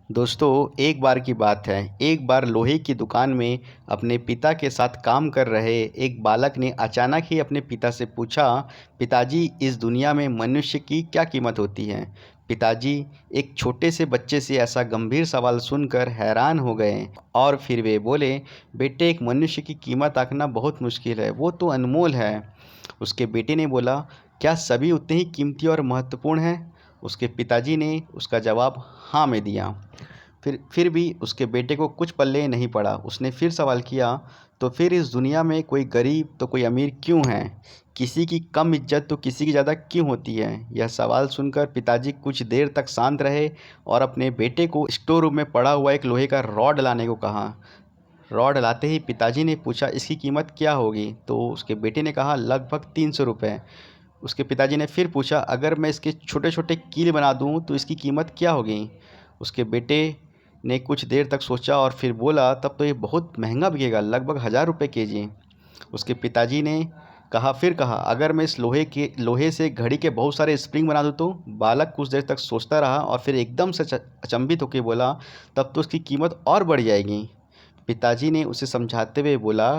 दोस्तों, एक बार की बात है। एक बार लोहे की दुकान में अपने पिता के साथ काम कर रहे एक बालक ने अचानक ही अपने पिता से पूछा, पिताजी, इस दुनिया में मनुष्य की क्या कीमत होती है? पिताजी एक छोटे से बच्चे से ऐसा गंभीर सवाल सुनकर हैरान हो गए और फिर वे बोले, बेटे, एक मनुष्य की कीमत आंकना बहुत मुश्किल है, वो तो अनमोल है। उसके बेटे ने बोला, क्या सभी उतने ही कीमती और महत्वपूर्ण हैं? उसके पिताजी ने उसका जवाब हाँ में दिया। फिर भी उसके बेटे को कुछ पल्ले नहीं पड़ा। उसने फिर सवाल किया, तो फिर इस दुनिया में कोई गरीब तो कोई अमीर क्यों है? किसी की कम इज्जत तो किसी की ज़्यादा क्यों होती है? यह सवाल सुनकर पिताजी कुछ देर तक शांत रहे और अपने बेटे को स्टोर रूम में पड़ा हुआ एक लोहे का रॉड लाने को कहा। रॉड लाते ही पिताजी ने पूछा, इसकी कीमत क्या होगी? तो उसके बेटे ने कहा, लगभग 300 रुपये। उसके पिताजी ने फिर पूछा, अगर मैं इसके छोटे छोटे कील बना दूं तो इसकी कीमत क्या होगी? उसके बेटे ने कुछ देर तक सोचा और फिर बोला, तब तो ये बहुत महंगा बिकेगा, लगभग 1000 रुपये केजी। उसके पिताजी ने कहा, अगर मैं इस लोहे से घड़ी के बहुत सारे स्प्रिंग बना दूं तो? बालक कुछ देर तक सोचता रहा और फिर एकदम से अचंभित होकर बोला, तब तो उसकी कीमत और बढ़ जाएगी। पिताजी ने उसे समझाते हुए बोला,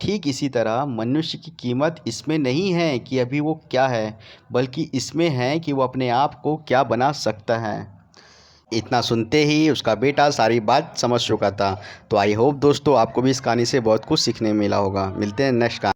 ठीक इसी तरह मनुष्य की कीमत इसमें नहीं है कि अभी वो क्या है, बल्कि इसमें है कि वो अपने आप को क्या बना सकता है। इतना सुनते ही उसका बेटा सारी बात समझ चुका था। तो आई होप दोस्तों, आपको भी इस कहानी से बहुत कुछ सीखने मिला होगा। मिलते हैं नेक्स्ट कहानी।